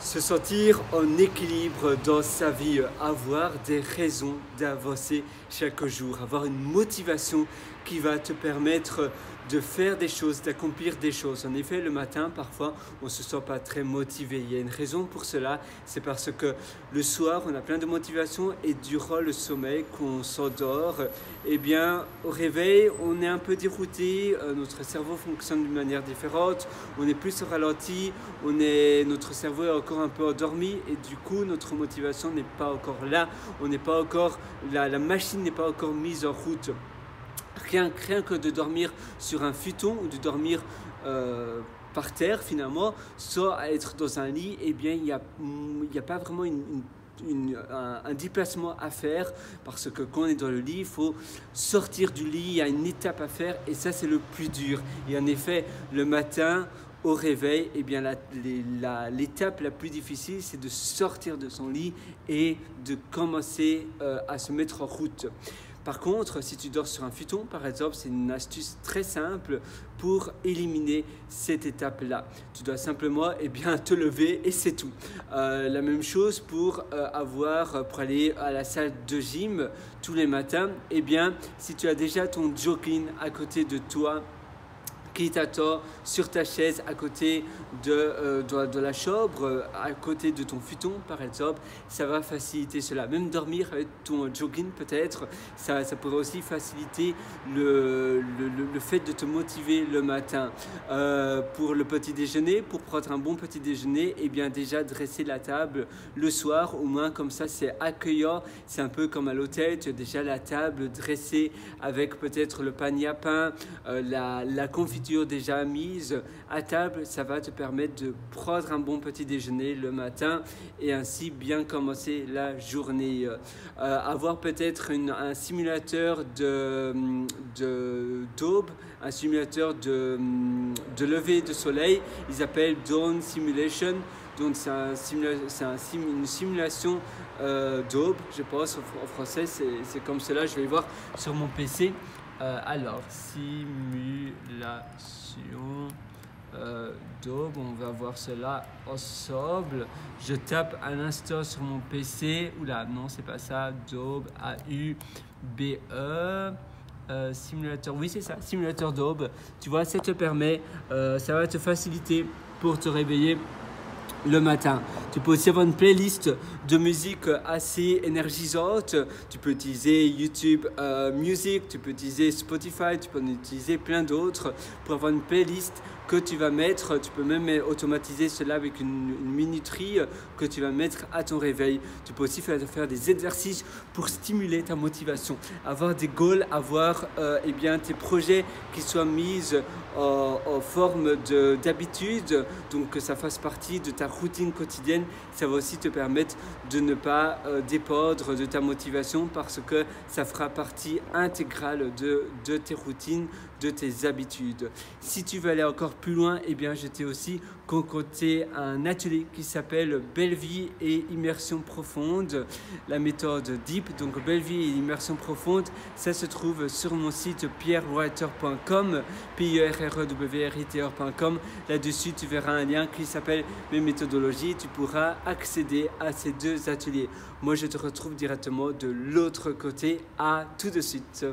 Se sentir en équilibre dans sa vie, avoir des raisons d'avancer chaque jour, avoir une motivation qui va te permettre de faire des choses, d'accomplir des choses. En effet, le matin, parfois, on ne se sent pas très motivé. Il y a une raison pour cela, c'est parce que le soir, on a plein de motivation et durant le sommeil, qu'on s'endort, eh bien, au réveil, on est un peu dérouté, notre cerveau fonctionne d'une manière différente, on est plus au ralenti, notre cerveau est encore un peu endormi et du coup, notre motivation n'est pas encore là, on n'est pas encore, la machine n'est pas encore mise en route. Rien que de dormir sur un futon ou de dormir par terre finalement, soit à être dans un lit, eh bien il n'y a pas vraiment un déplacement à faire parce que quand on est dans le lit, il faut sortir du lit, il y a une étape à faire et ça c'est le plus dur. Et en effet, le matin, au réveil, eh bien l'étape la plus difficile, c'est de sortir de son lit et de commencer à se mettre en route. Par contre, si tu dors sur un futon, par exemple, c'est une astuce très simple pour éliminer cette étape-là. Tu dois simplement te lever et c'est tout. La même chose pour aller à la salle de gym tous les matins. Si tu as déjà ton jogging à côté de toi, qui t'attend sur ta chaise à côté de la chambre, à côté de ton futon par exemple, ça va faciliter cela. Même dormir avec ton jogging peut-être, ça pourrait aussi faciliter le fait de te motiver le matin. Pour le petit déjeuner, pour prendre un bon petit déjeuner, déjà dresser la table le soir, au moins comme ça c'est accueillant, c'est un peu comme à l'hôtel, tu as déjà la table dressée avec peut-être le panier à pain, la confiture déjà mise à table, ça va te permettre de prendre un bon petit déjeuner le matin et ainsi bien commencer la journée. Avoir peut-être un simulateur d'aube, un simulateur de lever de soleil, ils appellent Dawn Simulation. Donc c'est une simulation d'aube, je pense en français, c'est comme cela, je vais voir sur mon PC. Alors, simulation d'aube, on va voir cela ensemble. Je tape un instant sur mon PC. Oula, non, c'est pas ça. D'aube, A-U-B-E. Simulateur, oui, c'est ça, simulateur d'aube. Tu vois, ça te permet, ça va te faciliter pour te réveiller le matin. Tu peux aussi avoir une playlist de musique assez énergisante. Tu peux utiliser YouTube Music, tu peux utiliser Spotify, tu peux en utiliser plein d'autres pour avoir une playlist que tu vas mettre. Tu peux même automatiser cela avec une minuterie que tu vas mettre à ton réveil. Tu peux aussi faire des exercices pour stimuler ta motivation, avoir des goals, avoir tes projets qui soient mis en forme d'habitude, donc que ça fasse partie de ta routine quotidienne. Ça va aussi te permettre de ne pas dépendre de ta motivation parce que ça fera partie intégrale de tes routines, de tes habitudes. Si tu veux aller encore plus loin, je t'ai aussi concocté un atelier qui s'appelle Belle Vie et Immersion Profonde, la méthode DEEP. Donc Belle Vie et Immersion Profonde, ça se trouve sur mon site pierrewriter.com, pierrewriter.com. Là-dessus, tu verras un lien qui s'appelle Mes méthodologies. Tu pourras accéder à ces deux ateliers. Moi, je te retrouve directement de l'autre côté. À tout de suite.